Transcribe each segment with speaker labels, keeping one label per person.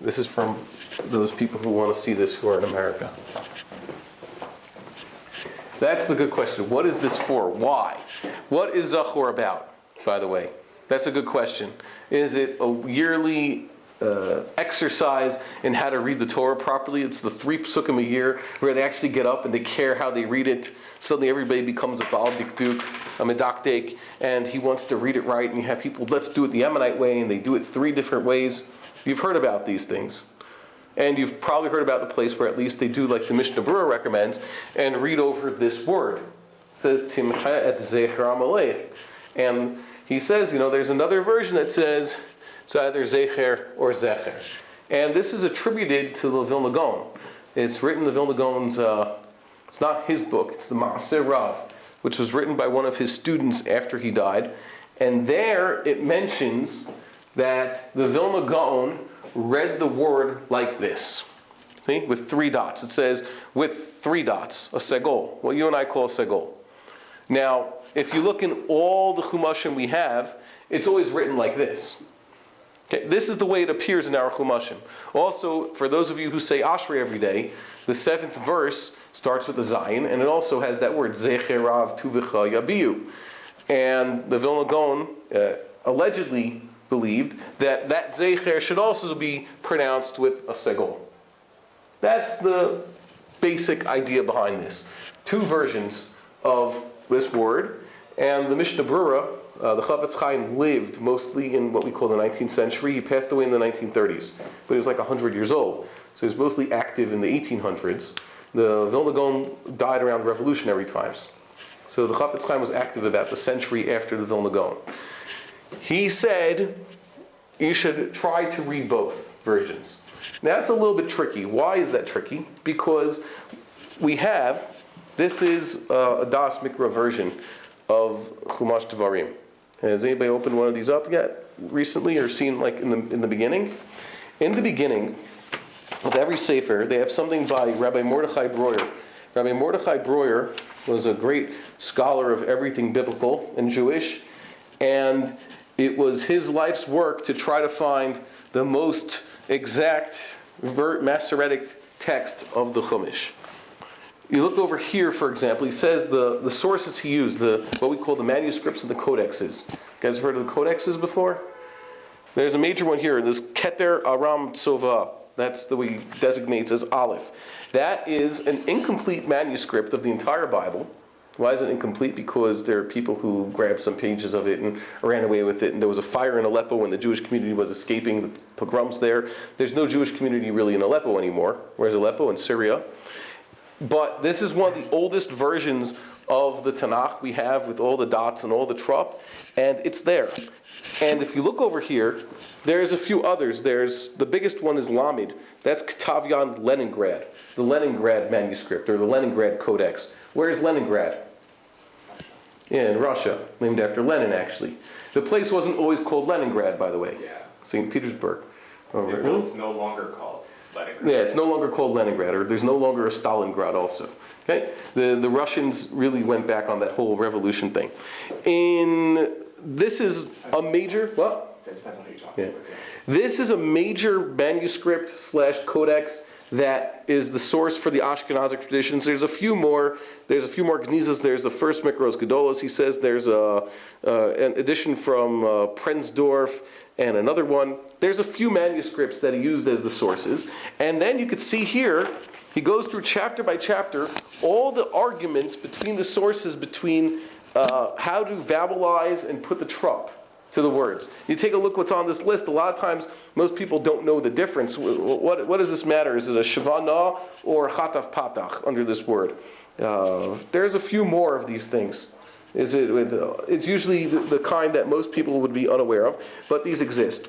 Speaker 1: This is from those people who want to see this who are in America. That's the good question. What is this for? Why? What is Zachor about, by the way? That's a good question. Is it a yearly exercise in how to read the Torah properly? It's the 3 psukim a year where they actually get up and they care how they read it. Suddenly everybody becomes a Baal Dikduk, a Medakdek, and he wants to read it right. And you have people, let's do it the Ammonite way, and they do it 3 different ways. You've heard about these things. And you've probably heard about the place where at least they do like the Mishnah Berurah recommends and read over this word. It says, Timcha et Zecher Amalek. And he says, there's another version that says it's either Zecher or Zecher. And this is attributed to the Vilna Gaon. It's written, the Vilna Gaon's, it's not his book, it's the Maaseh Rav, which was written by one of his students after he died. And there it mentions that the Vilna Gaon read the word like this. See? With 3 dots. It says, with 3 dots, a segol. What you and I call a segol. Now, if you look in all the Chumashim we have, it's always written like this. Okay, this is the way it appears in our Chumashim. Also, for those of you who say Ashrei every day, the 7th verse starts with a Zayin, and it also has that word, Zecher Rav Tuvicha Yabiyu. And the Vilna Gaon allegedly believed that Zecher should also be pronounced with a segol. That's the basic idea behind this. 2 versions of this word, and the Mishnah Berurah, the Chavetz Chaim, lived mostly in what we call the 19th century. He passed away in the 1930s, but he was like 100 years old. So he was mostly active in the 1800s. The Vilna Gaon died around revolutionary times. So the Chavetz Chaim was active about the century after the Vilna Gaon. He said you should try to read both versions. Now that's a little bit tricky. Why is that tricky? Because this is a Das Mikra version of Chumash Devarim. Has anybody opened one of these up yet recently or seen like in the beginning? In the beginning of every Sefer, they have something by Rabbi Mordechai Breuer. Rabbi Mordechai Breuer was a great scholar of everything biblical and Jewish, and it was his life's work to try to find the most exact Masoretic text of the Chumash. You look over here, for example, he says the sources he used, what we call the manuscripts and the codexes. You guys heard of the codexes before? There's a major one here, this Keter Aram Tsova. That's the way he designates as Aleph. That is an incomplete manuscript of the entire Bible. Why is it incomplete? Because there are people who grabbed some pages of it and ran away with it, and there was a fire in Aleppo when the Jewish community was escaping the pogroms there. There's no Jewish community really in Aleppo anymore, whereas Aleppo in Syria. But this is one of the oldest versions of the Tanakh we have with all the dots and all the trop, and it's there. And if you look over here, there's a few others. The biggest one is Lamed. That's Ktav Leningrad, the Leningrad manuscript, or the Leningrad Codex. Where's Leningrad? In Russia, named after Lenin, actually. The place wasn't always called Leningrad, by the way.
Speaker 2: Yeah.
Speaker 1: St. Petersburg.
Speaker 2: It's no longer called Leningrad.
Speaker 1: Yeah, it's no longer called Leningrad, or there's no longer a Stalingrad also. Okay? The Russians really went back on that whole revolution thing. This is a major, what?
Speaker 2: It depends on who you're talking about.
Speaker 1: This is a major manuscript / codex that is the source for the Ashkenazic traditions. There's a few more Gnizas. There's the first Mikros Gedolos. He says there's an edition from Prensdorf and another one. There's a few manuscripts that he used as the sources. And then you could see here, he goes through chapter by chapter, all the arguments between the sources between how to vowelize and put the trop to the words. You take a look what's on this list. A lot of times, most people don't know the difference. What does this matter? Is it a shavana or chatav patach under this word? There's a few more of these things. It's usually the kind that most people would be unaware of, but these exist.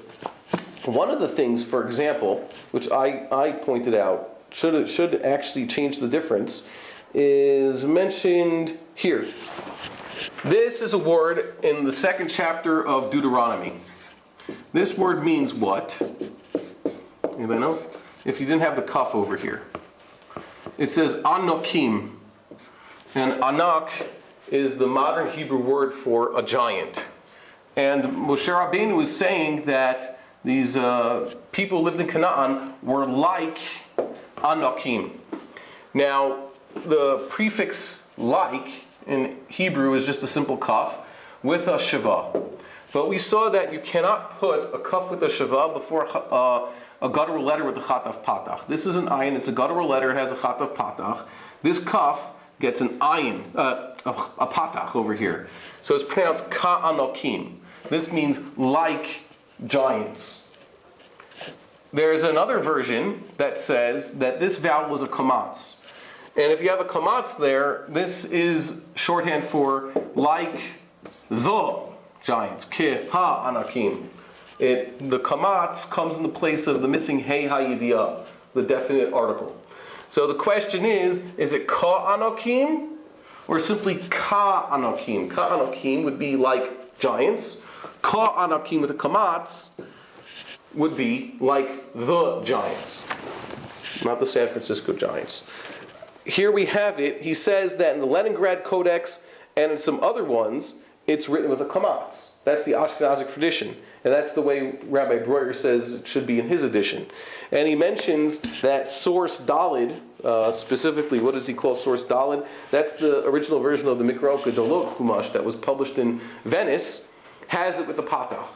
Speaker 1: One of the things, for example, which I pointed out, should actually change the difference, is mentioned here. This is a word in the 2nd chapter of Deuteronomy. This word means what? Anybody know? If you didn't have the kaf over here. It says anokim. And anak is the modern Hebrew word for a giant. And Moshe Rabbeinu was saying that these people who lived in Canaan were like Anakim. Now, the prefix like in Hebrew is just a simple kaf with a shiva. But we saw that you cannot put a kaf with a shiva before a guttural letter with a chatav patach. This is an ayin, it's a guttural letter, it has a chatav patach. This kaf gets an ayin, a patach over here. So it's pronounced ka'anokim. This means like giants. There's another version that says that this vowel is a kamatz. And if you have a kamatz there, this is shorthand for like the giants. Ki ha anakim. The kamatz comes in the place of the missing hey hayidiyah, the definite article. So the question is it ka anakim or simply ka anakim? Ka anakim would be like giants. Ka anakim with a kamatz would be like the giants, not the San Francisco Giants. Here we have it. He says that in the Leningrad Codex and in some other ones, it's written with a kamatz. That's the Ashkenazic tradition. And that's the way Rabbi Breuer says it should be in his edition. And he mentions that source Dalid, specifically, what does he call source Dalid? That's the original version of the Mikra Gedolot Chumash that was published in Venice, has it with a patach.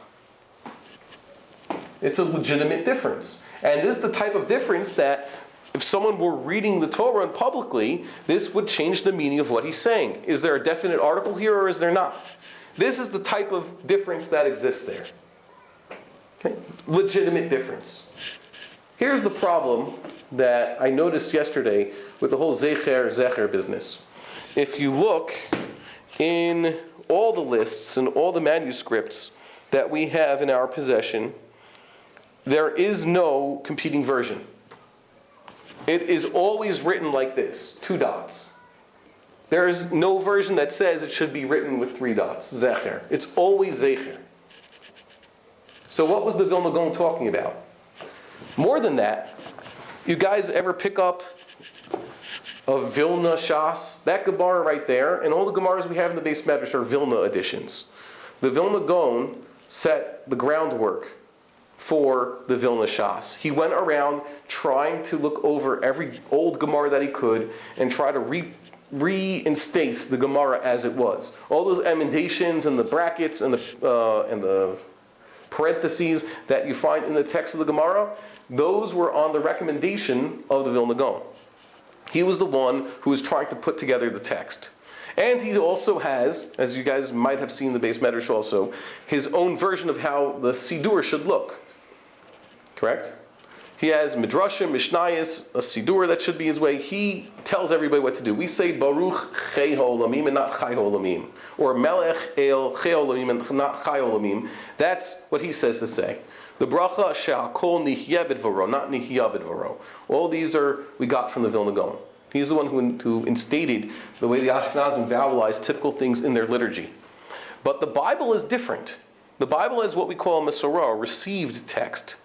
Speaker 1: It's a legitimate difference. And this is the type of difference that if someone were reading the Torah publicly, this would change the meaning of what he's saying. Is there a definite article here or is there not? This is the type of difference that exists there. Okay? Legitimate difference. Here's the problem that I noticed yesterday with the whole Zecher business. If you look in all the lists and all the manuscripts that we have in our possession, there is no competing version. It is always written like this, 2 dots. There is no version that says it should be written with 3 dots, Zecher. It's always Zecher. So what was the Vilna Gaon talking about? More than that, you guys ever pick up a Vilna Shas? That Gemara right there, and all the Gemaras we have in the Beis Medrash are Vilna editions. The Vilna Gaon set the groundwork for the Vilna Shas. He went around trying to look over every old Gemara that he could and try to reinstate the Gemara as it was. All those emendations and the brackets and the parentheses that you find in the text of the Gemara, those were on the recommendation of the Vilna Gaon. He was the one who was trying to put together the text. And he also has, as you guys might have seen in the Beis Medrash also, his own version of how the Sidur should look. Correct? He has Midrashim, Mishnayos, a Sidur that should be his way. He tells everybody what to do. We say Baruch Chei Ha'olamim and not Chai Ha'olamim. Or Melech El Chei Ha'olamim and not Chai Ha'olamim. That's what he says to say. The bracha She'akol Nihya B'dvaro, not Nihya B'dvaro. All these we got from the Vilna Gaon. He's the one who instated the way the Ashkenazim vowelize typical things in their liturgy. But the Bible is different. The Bible is what we call a Mesorah, a received text.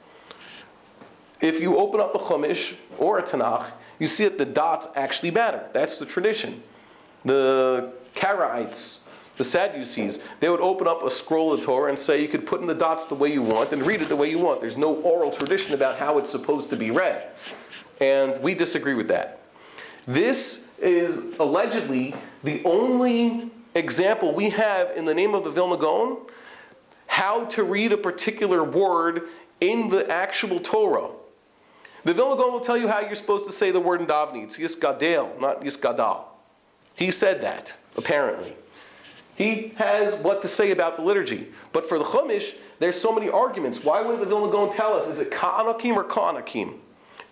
Speaker 1: If you open up a Chumash or a Tanakh, you see that the dots actually matter. That's the tradition. The Karaites, the Sadducees, they would open up a scroll of the Torah and say you could put in the dots the way you want and read it the way you want. There's no oral tradition about how it's supposed to be read. And we disagree with that. This is allegedly the only example we have in the name of the Vilna Gaon how to read a particular word in the actual Torah. The Vilna Gaon will tell you how you're supposed to say the word in Davni. It's Yisgadel, not Yisgadal. He said that, apparently. He has what to say about the liturgy. But for the Chumash, there's so many arguments. Why wouldn't the Vilna Gaon tell us, is it Ka'anakim or Ka'anakim?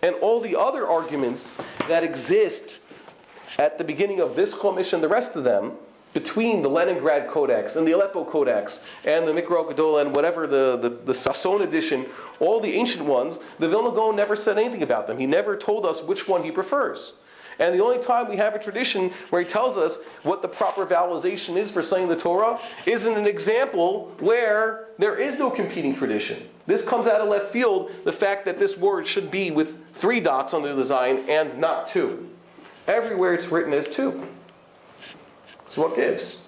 Speaker 1: And all the other arguments that exist at the beginning of this Chumash and the rest of them, between the Leningrad Codex and the Aleppo Codex and the Mikra Gedola and whatever the Sasson edition, all the ancient ones, the Vilna Gaon never said anything about them. He never told us which one he prefers. And the only time we have a tradition where he tells us what the proper vowelization is for saying the Torah is in an example where there is no competing tradition. This comes out of left field, the fact that this word should be with 3 dots under the Zayin and not 2. Everywhere it's written as 2. So what gives?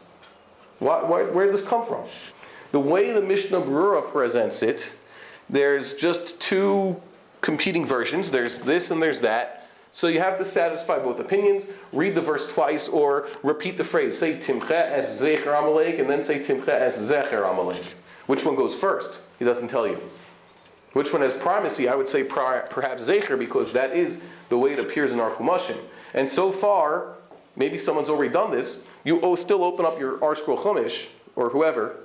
Speaker 1: Where did this come from? The way the Mishnah Berurah presents it, there's just two competing versions. There's this and there's that. So you have to satisfy both opinions, read the verse twice, or repeat the phrase. Say Timcha es Zecher Amalek, and then say Timcha es Zecher Amalek. Which one goes first? He doesn't tell you. Which one has primacy? I would say perhaps Zecher, because that is the way it appears in our Chumashim. And so far, maybe someone's already done this, you still open up your R Scroll Chumash, or whoever.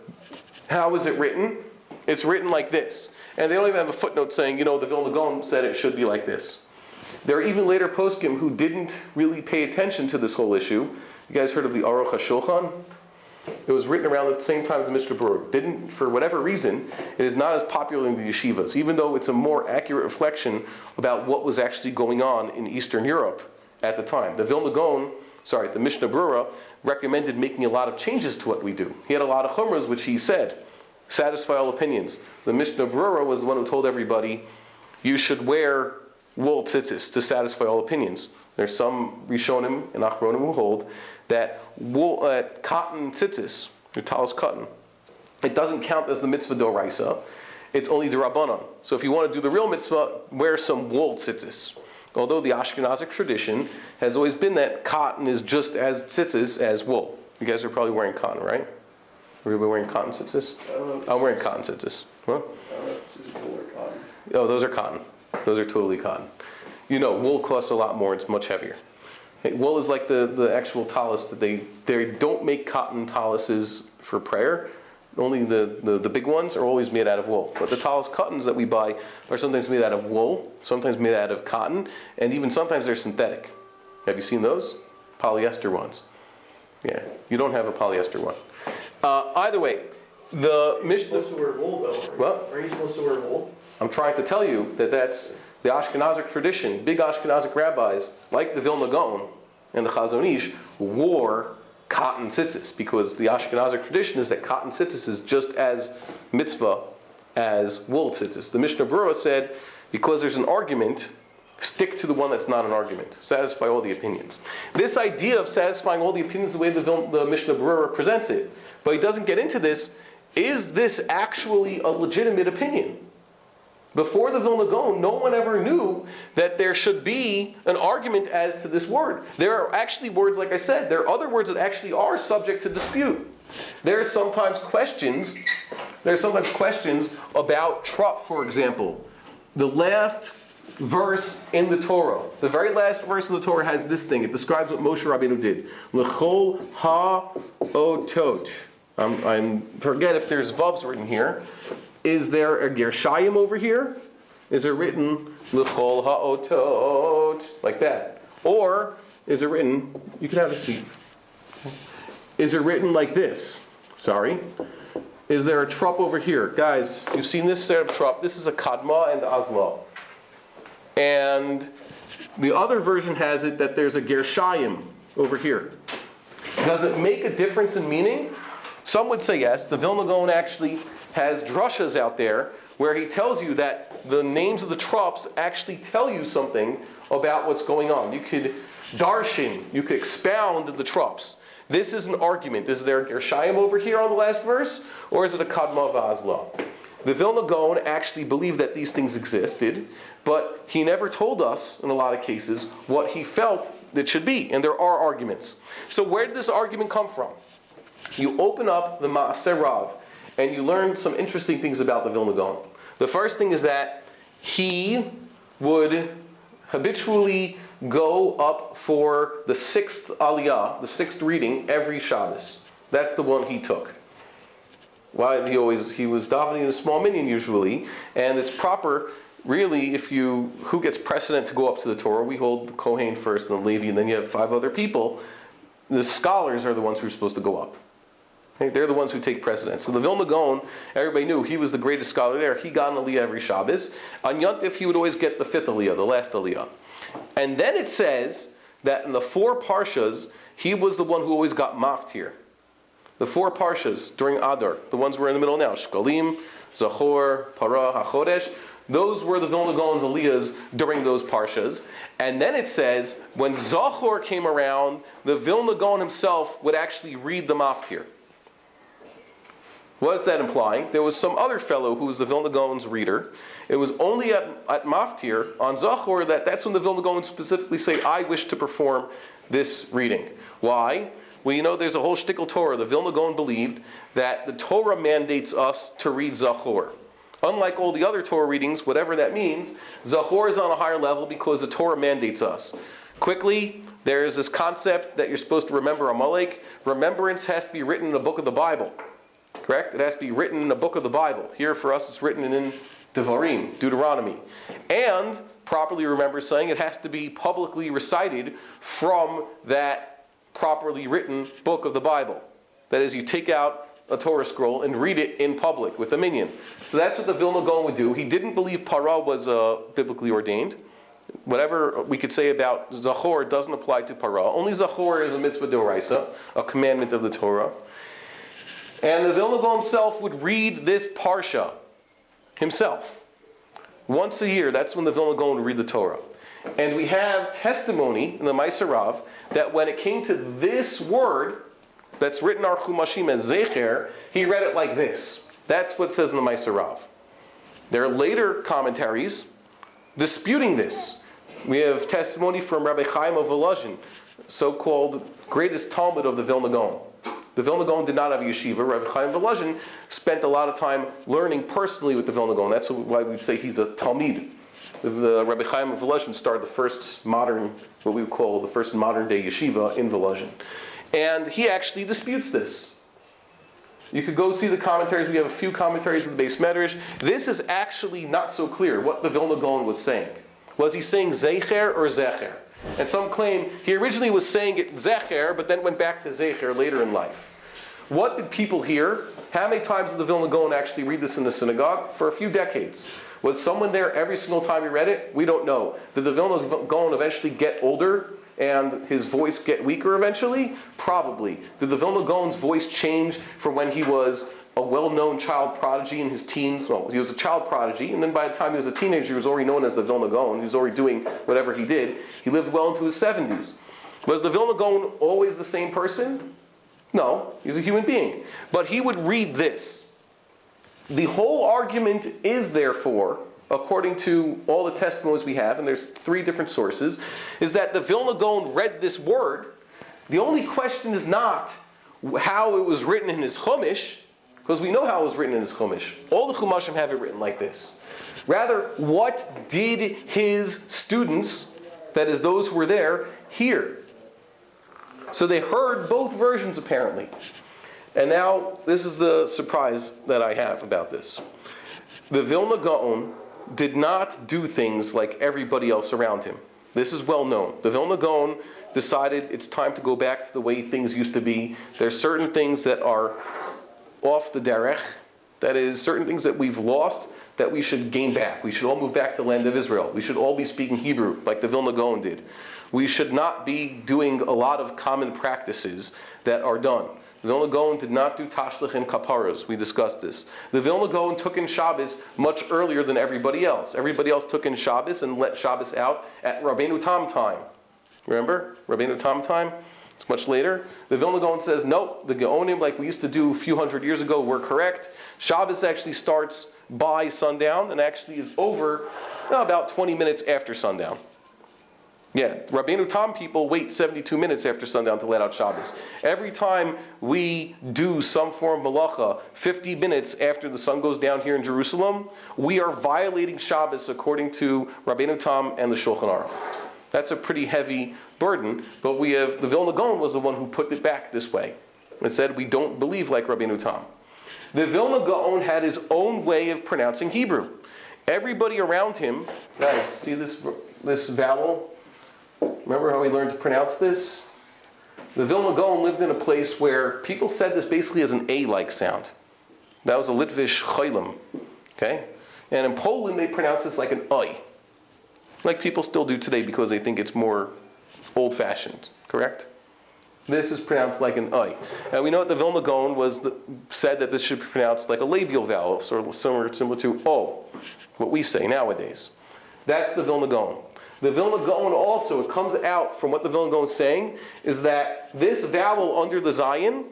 Speaker 1: How is it written? It's written like this. And they don't even have a footnote saying, the Vilna Gaon said it should be like this. There are even later poskim who didn't really pay attention to this whole issue. You guys heard of the Aruch HaShulchan? It was written around at the same time as the Mishnah Berurah. Didn't, for whatever reason, it is not as popular in the yeshivas, even though it's a more accurate reflection about what was actually going on in Eastern Europe at the time. The Mishnah Berurah recommended making a lot of changes to what we do. He had a lot of chumras, which he said, satisfy all opinions. The Mishnah Berurah was the one who told everybody, you should wear wool tzitzis to satisfy all opinions. There's some Rishonim and Achronim who hold that wool, cotton tzitzis, your talis cotton, it doesn't count as the mitzvah d'oraisa. It's only d'rabbanan. So if you want to do the real mitzvah, wear some wool tzitzis. Although the Ashkenazic tradition has always been that cotton is just as tzitzis as wool. You guys are probably wearing cotton, right? Everybody wearing cotton tzitzis? I'm wearing cotton tzitzis. Huh? Oh, those are cotton. Those are totally cotton. Wool costs a lot more. It's much heavier. Wool is like the actual talis that they don't make cotton talises for prayer. Only the big ones are always made out of wool. But the talis cottons that we buy are sometimes made out of wool, sometimes made out of cotton, and even sometimes they're synthetic. Have you seen those? Polyester ones. Yeah, you don't have a polyester one. Either way, the Mishnah...
Speaker 3: You're supposed to wear wool, though, right?
Speaker 1: What?
Speaker 3: Are you supposed to wear wool?
Speaker 1: I'm trying to tell you that that's the Ashkenazic tradition. Big Ashkenazic rabbis, like the Vilna Gaon and the Chazon Ish, wore cotton tzitzis, because the Ashkenazic tradition is that cotton tzitzis is just as mitzvah as wool tzitzis. The Mishnah Berurah said, because there's an argument, stick to the one that's not an argument. Satisfy all the opinions. This idea of satisfying all the opinions the way the Mishnah Berurah presents it, but he doesn't get into this, is this actually a legitimate opinion? Before the Vilna Gaon, no one ever knew that there should be an argument as to this word. There are actually words, like I said, there are other words that actually are subject to dispute. There are sometimes questions about trup, for example. The last verse in the Torah, the very last verse in the Torah has this thing. It describes what Moshe Rabbeinu did. L'chol ha-otot. I forget if there's vavs written here. Is there a gershayim over here? Is it written l'chol ha'otot like that? Or is it written? You can have a seat. Is it written like this? Sorry. Is there a trup over here, guys? You've seen this set of trup. This is a kadma and azla, and the other version has it that there's a gershayim over here. Does it make a difference in meaning? Some would say yes. The Vilna Gaon actually has drashas out there where he tells you that the names of the trups actually tell you something about what's going on. You could darshin, you could expound the trups. This is an argument. Is there a gershayim over here on the last verse, or is it a kadma v'azla? The Vilna Gaon actually believed that these things existed, but he never told us, in a lot of cases, what he felt it should be, and there are arguments. So where did this argument come from? You open up the Ma'aseh Rav, and you learn some interesting things about the Vilna Gaon. The first thing is that he would habitually go up for the 6th aliyah, the 6th reading, every Shabbos. That's the one he took. Why he was davening in a small minyan usually, and it's proper, really, who gets precedent to go up to the Torah? We hold the Kohen first, and the Levi, and then you have 5 other people. The scholars are the ones who are supposed to go up. Okay, they're the ones who take precedence. So the Vilna Gaon, everybody knew he was the greatest scholar there. He got an aliyah every Shabbos. On Yontif, he would always get the 5th aliyah, the last aliyah. And then it says that in the 4 parshas, he was the one who always got maftir. The 4 parshas during Adar, the ones we're in the middle now, Shkolim, Zachor, Para, HaChodesh, those were the Vilna Gaon's aliyahs during those parshas. And then it says, when Zachor came around, the Vilna Gaon himself would actually read the maftir. What is that implying? There was some other fellow who was the Vilna Gaon's reader. It was only at Maftir on Zachor that's when the Vilna Gaon specifically say, I wish to perform this reading. Why? Well, you know, there's a whole shtickle Torah. The Vilna Gaon believed that the Torah mandates us to read Zachor. Unlike all the other Torah readings, whatever that means, Zachor is on a higher level because the Torah mandates us. Quickly, there's this concept that you're supposed to remember Amalek. Remembrance has to be written in a book of the Bible. Correct? It has to be written in a book of the Bible. Here for us it's written in Devarim, Deuteronomy. And, properly remember saying, it has to be publicly recited from that properly written book of the Bible. That is, you take out a Torah scroll and read it in public with a minyan. So that's what the Vilna Gaon would do. He didn't believe Parah was biblically ordained. Whatever we could say about Zachor doesn't apply to Parah. Only Zachor is a mitzvah d'oraisa, a commandment of the Torah. And the Vilna Gaon himself would read this parsha himself. Once a year, that's when the Vilna Gaon would read the Torah. And we have testimony in the Ma'aser Rav that when it came to this word that's written in our Chumashim as Zecher, he read it like this. That's what it says in the Ma'aser Rav. There are later commentaries disputing this. We have testimony from Rabbi Chaim of Volozhin, so-called greatest Talmud of the Vilna Gaon. The Vilna Gaon did not have a yeshiva. Rabbi Chaim of Volozhin spent a lot of time learning personally with the Vilna Gaon. That's why we'd say he's a Talmid. The Rabbi Chaim of Volozhin started the first modern, what we would call the first modern day yeshiva in Volozhin. And he actually disputes this. You could go see the commentaries. We have a few commentaries in the Beis Medrash. This is actually not so clear what the Vilna Gaon was saying. Was he saying Zeicher or Zecher? And some claim he originally was saying it Zecher, but then went back to Zeicher later in life. What did people hear? How many times did the Vilna Gaon actually read this in the synagogue? For a few decades. Was someone there every single time he read it? We don't know. Did the Vilna Gaon eventually get older and his voice get weaker eventually? Probably. Did the Vilna Gaon's voice change from when he was a well-known child prodigy in his teens? Well, he was a child prodigy, and then by the time he was a teenager, he was already known as the Vilna Gaon. He was already doing whatever he did. He lived well into his 70s. Was the Vilna Gaon always the same person? No, he's a human being. But he would read this. The whole argument is, therefore, according to all the testimonies we have, and there's 3 different sources, is that the Vilna Gaon read this word. The only question is not how it was written in his Chumash, because we know how it was written in his Chumash. All the Chumashim have it written like this. Rather, what did his students, that is those who were there, hear? So they heard both versions apparently. And now, this is the surprise that I have about this. The Vilna Gaon did not do things like everybody else around him. This is well known. The Vilna Gaon decided it's time to go back to the way things used to be. There's certain things that are off the Darche, that is, certain things that we've lost that we should gain back. We should all move back to the land of Israel. We should all be speaking Hebrew like the Vilna Gaon did. We should not be doing a lot of common practices that are done. The Vilna Gaon did not do tashlich and kaparas. We discussed this. The Vilna Gaon took in Shabbos much earlier than everybody else. Everybody else took in Shabbos and let Shabbos out at Rabbeinu Tam time. Remember? Rabbeinu Tam time? It's much later. The Vilna Gaon says, no, the Gaonim, like we used to do a few hundred years ago, were correct. Shabbos actually starts by sundown and actually is over about 20 minutes after sundown. Yeah, Rabbeinu Tam people wait 72 minutes after sundown to let out Shabbos. Every time we do some form of malacha 50 minutes after the sun goes down here in Jerusalem, we are violating Shabbos according to Rabbeinu Tam and the Shulchan Aruch. That's a pretty heavy burden, but we have, the Vilna Gaon was the one who put it back this way. It said, we don't believe like Rabbeinu Tam. The Vilna Gaon had his own way of pronouncing Hebrew. Everybody around him, guys, see this vowel? Remember how we learned to pronounce this? The Vilna Gaon lived in a place where people said this basically as an A-like sound. That was a Litvish chaylim. Okay? And in Poland, they pronounce this like an I. Like people still do today because they think it's more old-fashioned. Correct? This is pronounced like an I. And we know that the Vilna Gaon said that this should be pronounced like a labial vowel, sort of similar to O, what we say nowadays. That's the Vilna Gaon. The Vilna Gaon also, it comes out from what the Vilna Gaon is saying, is that this vowel under the Zayin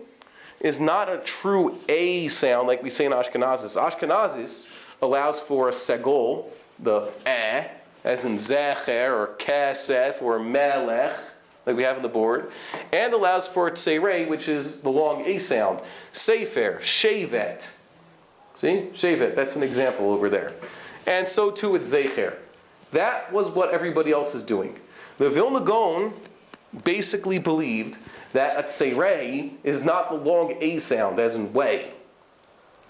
Speaker 1: is not a true A sound like we say in Ashkenazis. Ashkenazis allows for a segol, the as in Zecher or Kasef or Melech, like we have on the board, and allows for Tzerei, which is the long A sound. Sefer, Shevet. See? Shevet, that's an example over there. And so too with Zecher. That was what everybody else is doing. The Vilna Gaon basically believed that a Tzerei is not the long A sound, as in way,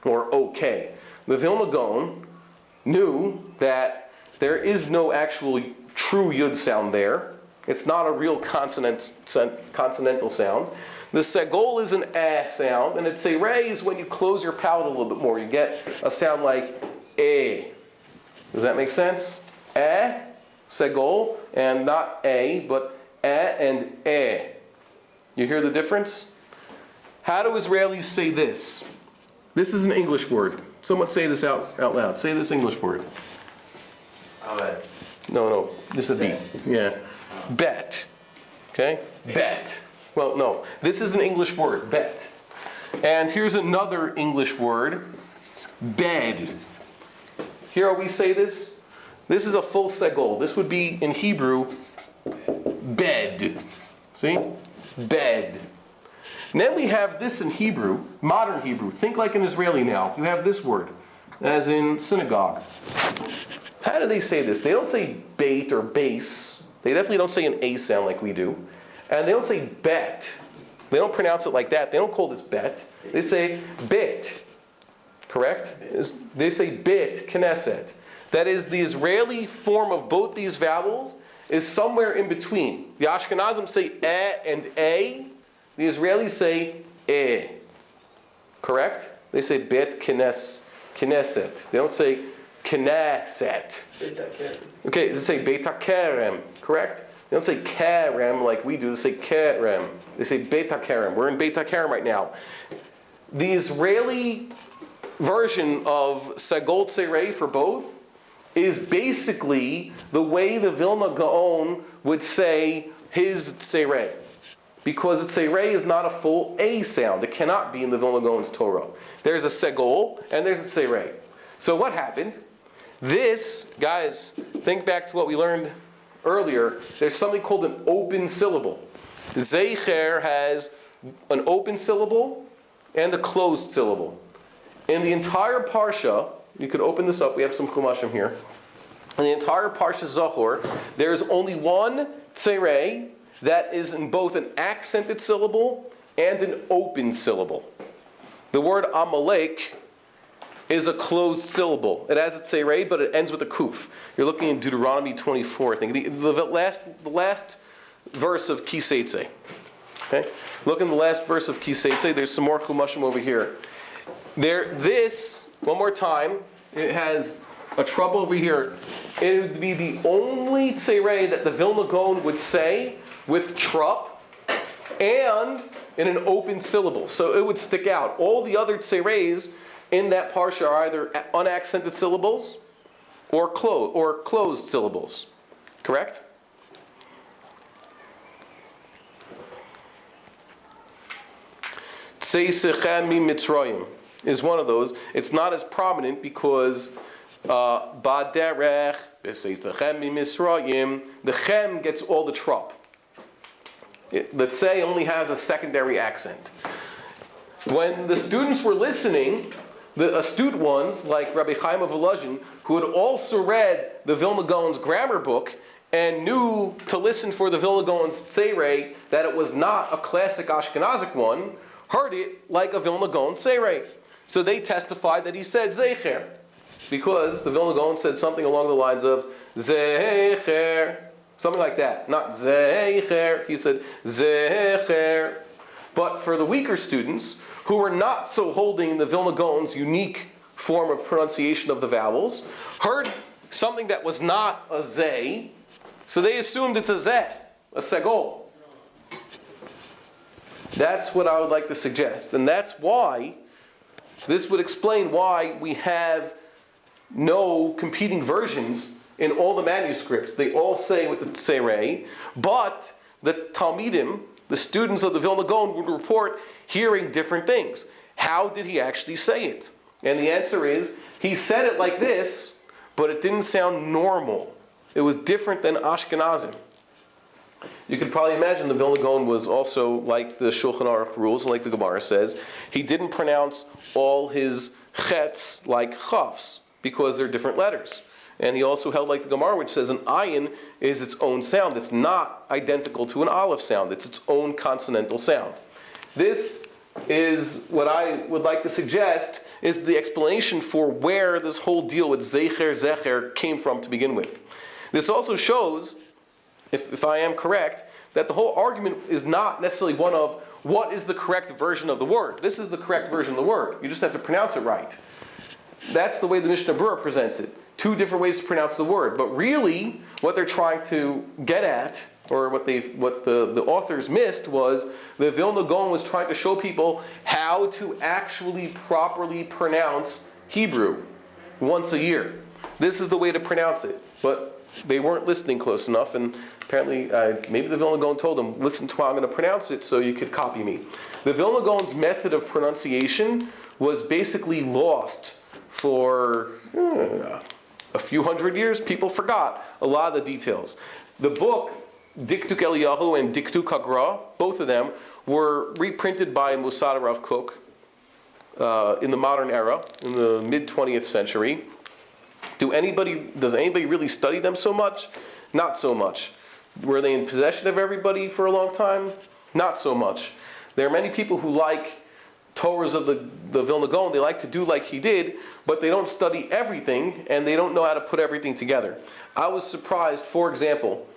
Speaker 1: or okay. The Vilna Gaon knew that there is no actual true Yud sound there. It's not a real consonantal sound. The segol is an sound, and a tzerei is when you close your palate a little bit more. You get a sound like eh. Does that make sense? Segol, and not a, but and eh. You hear the difference? How do Israelis say this? This is an English word. Someone say this out loud. Say this English word. No, this is a B. Yeah. Bet. Okay? Bet. Well, no. This is an English word, bet. And here's another English word, bed. Hear how we say this? This is a full segol. This would be, in Hebrew, bed. See? Bed. And then we have this in Hebrew, modern Hebrew. Think like an Israeli now. You have this word, as in synagogue. How do they say this? They don't say bait or base. They definitely don't say an A sound like we do. And they don't say bet. They don't pronounce it like that. They don't call this bet. They say bit. Correct? They say bit, Knesset. That is, the Israeli form of both these vowels is somewhere in between. The Ashkenazim say and a. The Israelis say eh. Correct? They say bit, Knesset. They don't say Knesset. Okay, they say Beit HaKerem, correct? They don't say Kerem like we do, they say Kerem. They say Beit HaKerem. We're in Beit HaKerem right now. The Israeli version of Segol Tzerei for both is basically the way the Vilna Gaon would say his Tzerei. Because a Tzerei is not a full A sound. It cannot be in the Vilna Gaon's Torah. There's a Segol and there's a Tzerei. So what happened? This, guys, think back to what we learned earlier. There's something called an open syllable. Zeicher has an open syllable and a closed syllable. In the entire Parsha, you could open this up, we have some Chumashim here. In the entire Parashat Zachor, there's only one tzerei that is in both an accented syllable and an open syllable. The word Amalek is a closed syllable. It has a tzerei, but it ends with a kuf. You're looking in Deuteronomy 24, I think. The last verse of Kiseitze. Okay? Look in the last verse of Kiseitze. There's some more chumashim over here. This, one more time, it has a trouble over here. It would be the only tzerei that the Vilna Gaon would say with trup and in an open syllable. So it would stick out. All the other tzereis in that parsha are either unaccented syllables or closed syllables. Correct? Tzei mi Mitzrayim is one of those. It's not as prominent because Baderech, mi Mitzrayim, the chem gets all the trup. The tzei only has a secondary accent. When the students were listening, the astute ones, like Rabbi Chaim of Volozhin, who had also read the Vilna Gaon's grammar book and knew to listen for the Vilna Gaon's tzerei, that it was not a classic Ashkenazic one, heard it like a Vilna Gaon tzerei. So they testified that he said Zecher, because the Vilna Gaon said something along the lines of Zecher, something like that. Not Zeicher, he said Zecher. But for the weaker students, who were not so holding the Vilna Gaon's unique form of pronunciation of the vowels, heard something that was not a zeh, so they assumed it's a zeh, a segol. That's what I would like to suggest. And that's why, this would explain why we have no competing versions in all the manuscripts. They all say with the tzerei, but the Talmidim the students of the Vilna Gaon would report hearing different things. How did he actually say it? And the answer is, he said it like this, but it didn't sound normal. It was different than Ashkenazim. You could probably imagine the Vilna Gaon was also like the Shulchan Aruch rules, and like the Gemara says, he didn't pronounce all his chets like chafs, because they're different letters. And he also held like the Gemara, which says an ayin is its own sound. It's not identical to an aleph sound. It's its own consonantal sound. This is what I would like to suggest is the explanation for where this whole deal with Zecher came from to begin with. This also shows, if I am correct, that the whole argument is not necessarily one of what is the correct version of the word. This is the correct version of the word. You just have to pronounce it right. That's the way the Mishnah Berurah presents it. Two different ways to pronounce the word. But really, what they're trying to get at, or what the authors missed, was the Vilna Gaon was trying to show people how to actually properly pronounce Hebrew once a year. This is the way to pronounce it. But they weren't listening close enough, and apparently maybe the Vilna Gaon told them, listen to how I'm going to pronounce it so you could copy me. The Vilna Gaon's method of pronunciation was basically lost for a few hundred years. People forgot a lot of the details. The book, Diktuk Eliyahu and Diktuk Hagra, both of them were reprinted by Musad Rav Kook in the modern era, in the mid-20th century. Does anybody really study them so much? Not so much. Were they in possession of everybody for a long time? Not so much. There are many people who like Torahs of the Vilna Gaon. They like to do like he did, but they don't study everything, and they don't know how to put everything together. I was surprised, for example,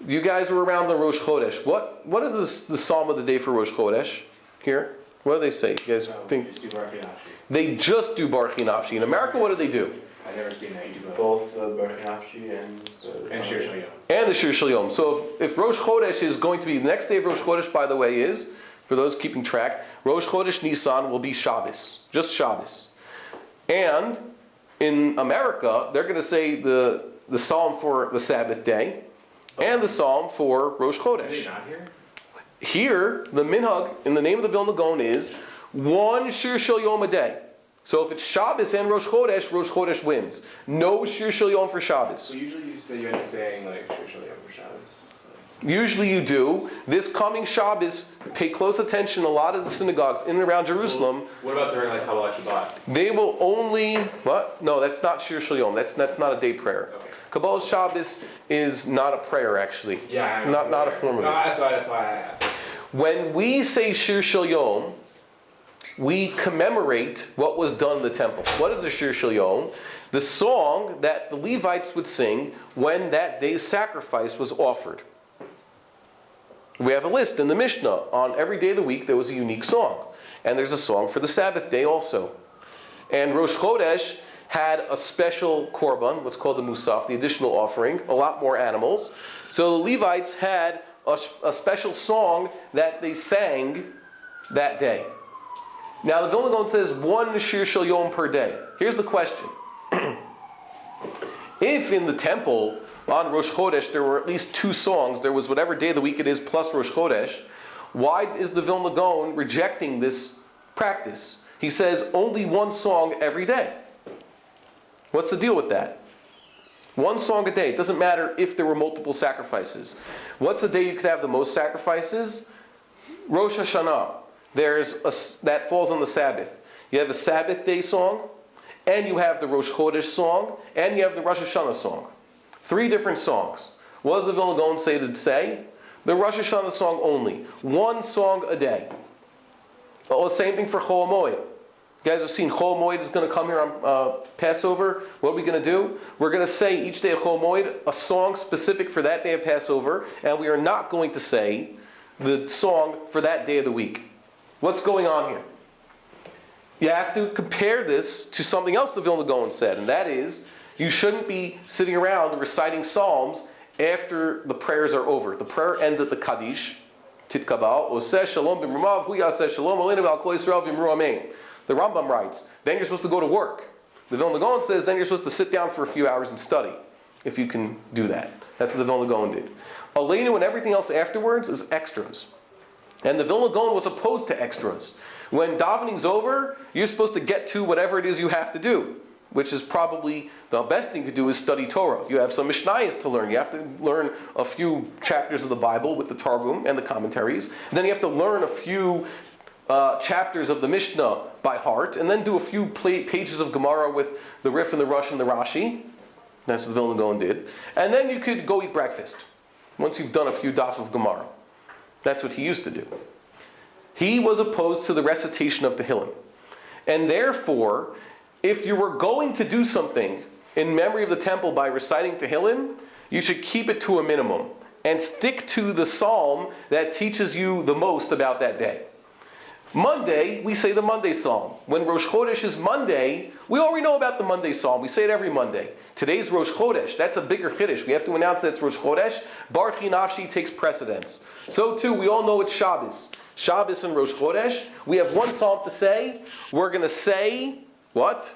Speaker 1: you guys were around the Rosh Chodesh. What is the Psalm of the day for Rosh Chodesh here? What do they say? You guys think?
Speaker 2: Just do Barchi Nafshi.
Speaker 1: They just do Barchi Nafshi. In America, what do they do?
Speaker 2: I've never seen that. You do
Speaker 3: Both the Barchi Nafshi and
Speaker 2: Shir Shal Yom.
Speaker 1: And the Shir Shal Yom. So if Rosh Chodesh is going to be, the next day of Rosh Chodesh, by the way, is, for those keeping track, Rosh Chodesh Nisan will be Shabbos. Just Shabbos. And in America, they're going to say the psalm for the Sabbath day and the psalm for Rosh
Speaker 2: Are
Speaker 1: Chodesh.
Speaker 2: they not here?
Speaker 1: Here, the minhag, in the name of the Vilna Gaon, is one Shir Shal Yom a day. So if it's Shabbos and Rosh Chodesh wins. No Shir Shal Yom for Shabbos.
Speaker 2: So usually you end up saying like Shir Shal Yom for Shabbos.
Speaker 1: Usually you do. This coming Shabbos, pay close attention. A lot of the synagogues in and around Jerusalem,
Speaker 2: What about during like Kabbalah Shabbat?
Speaker 1: they will only, what? No, that's not Shir Shal Yom. That's not a day prayer.
Speaker 2: Okay.
Speaker 1: Kabbalah Shabbos is not a prayer, actually.
Speaker 2: Yeah.
Speaker 1: Not a form of it.
Speaker 2: No, that's why I asked.
Speaker 1: When we say Shir Shal Yom, we commemorate what was done in the temple. What is a Shir Shal Yom? The song that the Levites would sing when that day's sacrifice was offered. We have a list in the Mishnah. On every day of the week, there was a unique song. And there's a song for the Sabbath day also. And Rosh Chodesh had a special korban, what's called the musaf, the additional offering, a lot more animals. So the Levites had a special song that they sang that day. Now the Vilna Gaon says one Shir Shal Yom per day. Here's the question. If in the temple on Rosh Chodesh there were at least two songs, there was whatever day of the week it is plus Rosh Chodesh, why is the Vilna Gaon rejecting this practice? He says only one song every day. What's the deal with that? One song a day. It doesn't matter if there were multiple sacrifices. What's the day you could have the most sacrifices? Rosh Hashanah. That falls on the Sabbath. You have a Sabbath day song, and you have the Rosh Chodesh song, and you have the Rosh Hashanah song. 3 different songs. What does the Vilna Gaon say? The Rosh Hashanah song only. One song a day. Well, same thing for Chol Hamoed. You guys have seen Chol Hamoed is going to come here on Passover. What are we going to do? We're going to say each day of Chol Hamoed a song specific for that day of Passover, and we are not going to say the song for that day of the week. What's going on here? You have to compare this to something else the Vilna Gaon said, and that is, you shouldn't be sitting around reciting psalms after the prayers are over. The prayer ends at the Kaddish, Titkabal, Oseh Shalom b'Rumav, Hu Yaseh Shalom, Aleinu B'al Kol Yisrael v'Yimru Amen. The Rambam writes, then you're supposed to go to work. The Vilna Gaon says, then you're supposed to sit down for a few hours and study, if you can do that. That's what the Vilna Gaon did. Aleinu and everything else afterwards is extras. And the Vilna Gaon was opposed to extras. When davening's over, you're supposed to get to whatever it is you have to do, which is probably the best thing to do is study Torah. You have some Mishnayos to learn. You have to learn a few chapters of the Bible with the Targum and the commentaries. And then you have to learn a few chapters of the Mishnah by heart, and then do a few pages of Gemara with the Rif and the Rush and the Rashi. That's what the Vilna Gaon did. And then you could go eat breakfast once you've done a few daf of Gemara. That's what he used to do. He was opposed to the recitation of Tehillim. And therefore, if you were going to do something in memory of the temple by reciting Tehillim, you should keep it to a minimum and stick to the psalm that teaches you the most about that day. Monday, we say the Monday Psalm. When Rosh Chodesh is Monday, we already know about the Monday Psalm. We say it every Monday. Today's Rosh Chodesh. That's a bigger Chiddush. We have to announce that it's Rosh Chodesh. Barchi Nafshi takes precedence. So too, we all know it's Shabbos. Shabbos and Rosh Chodesh. We have one Psalm to say. We're going to say, what?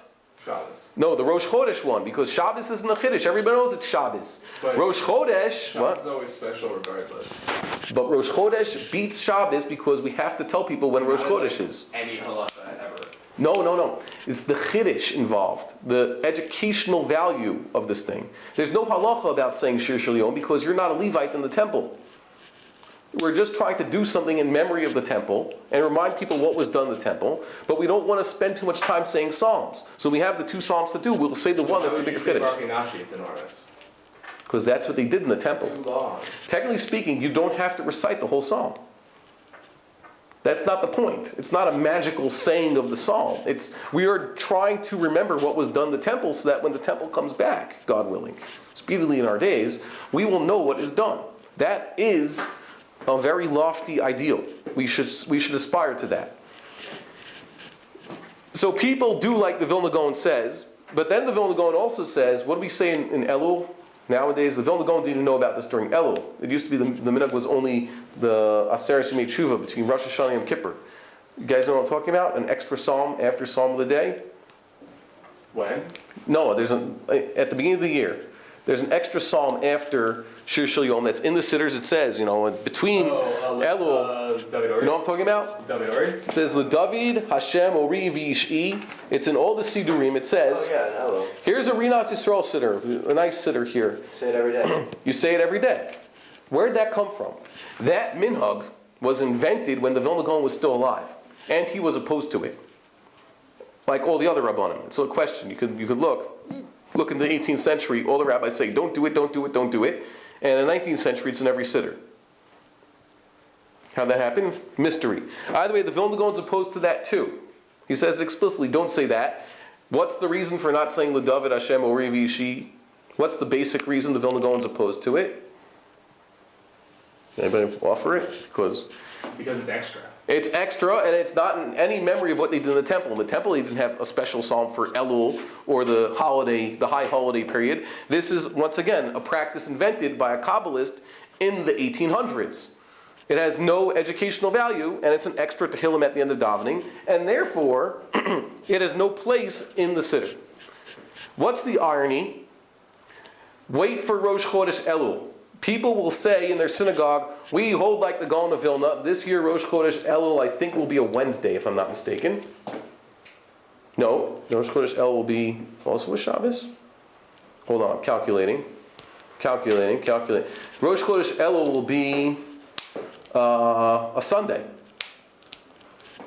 Speaker 2: Shabbos.
Speaker 1: No, the Rosh Chodesh one, because Shabbos isn't a Chiddush. Everybody knows it's Shabbos.
Speaker 2: But
Speaker 1: Rosh Chodesh,
Speaker 2: Shabbos
Speaker 1: what?
Speaker 2: is always special regardless.
Speaker 1: But Rosh Chodesh beats Shabbos because we have to tell people when Rosh Chodesh is.
Speaker 2: Any halacha ever.
Speaker 1: No. It's the Chiddush involved, the educational value of this thing. There's no halacha about saying Shir Shel Yom because you're not a Levite in the temple. We're just trying to do something in memory of the temple and remind people what was done in the temple, but we don't want to spend too much time saying psalms. So we have the two psalms to do. We'll say the one that's the bigger Chiddush.
Speaker 2: Barchi Nafshi, it's enormous.
Speaker 1: Because that's what they did in the temple.
Speaker 2: Too long.
Speaker 1: Technically speaking, you don't have to recite the whole psalm. That's not the point. It's not a magical saying of the psalm. We are trying to remember what was done in the temple so that when the temple comes back, God willing, speedily in our days, we will know what is done. That is a very lofty ideal. We should aspire to that. So people do like the Vilna Gaon says, but then the Vilna Gaon also says, what do we say in Elul? Nowadays, the Vilna Gaon didn't even know about this during Elul. It used to be the minhag was only the Aseret Yemei Tshuva between Rosh Hashanah and Yom Kippur. You guys know what I'm talking about? An extra psalm after Psalm of the day?
Speaker 2: When?
Speaker 1: No, at the beginning of the year, there's an extra psalm after Shir Shel Yom that's in the sitters. It says, between Elul,
Speaker 2: David Ori?
Speaker 1: you know what I'm talking about?
Speaker 2: David Ori?
Speaker 1: It says, LeDavid Hashem Ori V'Ish'i. It's in all the Sidurim. It says,
Speaker 3: hello.
Speaker 1: here's a Rinas Yisrael sitter, a nice sitter here.
Speaker 3: Say it every day.
Speaker 1: You say it every day. Where'd that come from? That minhag was invented when the Vilna Gaon was still alive, and he was opposed to it, like all the other rabbanim. So a question you could look in the 18th century. All the rabbis say, don't do it, don't do it, don't do it. And in the 19th century, it's in every sitter. How'd that happen? Mystery. Either way, the Vilna Gaon's opposed to that too. He says explicitly, don't say that. What's the reason for not saying LeDavid Hashem Ori V'Ish'i? What's the basic reason the Vilna Gaon's opposed to it? Anybody offer it? Because
Speaker 2: it's extra.
Speaker 1: it's extra, and it's not in any memory of what they did in the temple. In the temple, they didn't have a special psalm for Elul or the high holiday period. This is, once again, a practice invented by a Kabbalist in the 1800s. It has no educational value, and it's an extra Tehillim at the end of davening, and therefore, it has no place in the siddur. What's the irony? Wait for Rosh Chodesh Elul. People will say in their synagogue, we hold like the Gaon of Vilna. This year, Rosh Chodesh Elul, I think, will be a Wednesday, if I'm not mistaken. No, Rosh Chodesh Elul will be also a Shabbos. Hold on, I'm calculating. Calculating. Rosh Chodesh Elul will be a Sunday.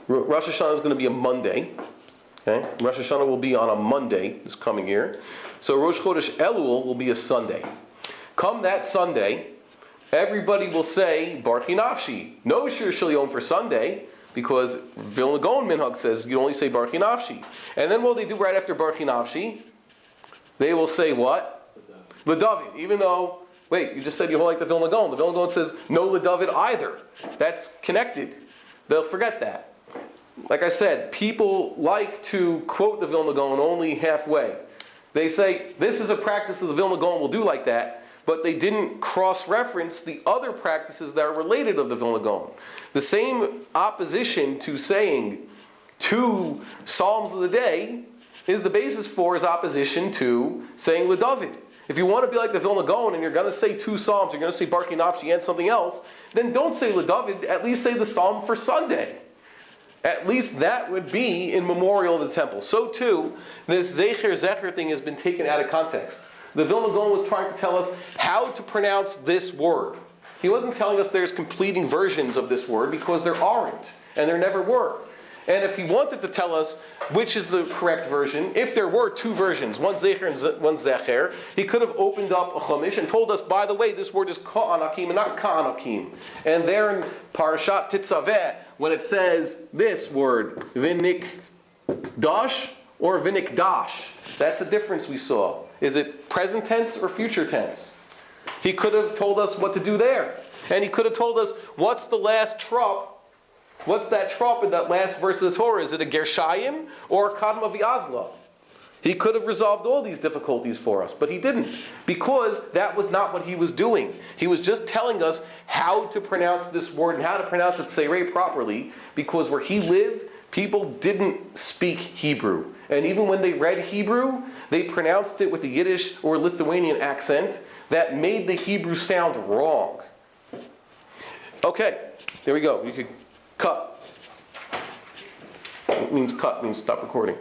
Speaker 1: Rosh Hashanah is going to be a Monday. Okay? Rosh Hashanah will be on a Monday this coming year. So Rosh Chodesh Elul will be a Sunday. Come that Sunday, everybody will say, Barchi Nafshi. No Shir Shel Yom for Sunday, because Vilna Gaon minhag says you only say Barchi Nafshi. And then what they do right after Barchi Nafshi? They will say what? LeDavid. Even though, wait, you just said you hold like the Vilna Gaon. The Vilna Gaon says no LeDavid either. That's connected. They'll forget that. Like I said, people like to quote the Vilna Gaon only halfway. They say, this is a practice that the Vilna Gaon will do like that, but they didn't cross-reference the other practices that are related of the Vilna Gaon. The same opposition to saying two Psalms of the day is the basis for his opposition to saying LeDavid. If you want to be like the Vilna Gaon and you're going to say two psalms, you're going to say Barki Nafshi and something else, then don't say LeDavid, at least say the psalm for Sunday. At least that would be in memorial of the temple. So too, this Zecher thing has been taken out of context. The Vilna Gaon was trying to tell us how to pronounce this word. He wasn't telling us there's completing versions of this word, because there aren't, and there never were. And if he wanted to tell us which is the correct version, if there were two versions, one Zeicher and one Zecher, he could have opened up a Chumash and told us, by the way, this word is Ka'anakim and not Ka'anakim. And there in Parashat Tetzaveh, when it says this word, Vinik Dash or Vinik Dash, that's a difference we saw. Is it present tense or future tense? He could have told us what to do there. And he could have told us, what's the last trop? What's that trop in that last verse of the Torah? Is it a Gershayim or a Kadma V'Azla? He could have resolved all these difficulties for us, but he didn't, because that was not what he was doing. He was just telling us how to pronounce this word and how to pronounce it Seirei properly, because where he lived, people didn't speak Hebrew. And even when they read Hebrew, they pronounced it with a Yiddish or Lithuanian accent that made the Hebrew sound wrong. Okay, there we go. You could cut. It means cut, means stop recording.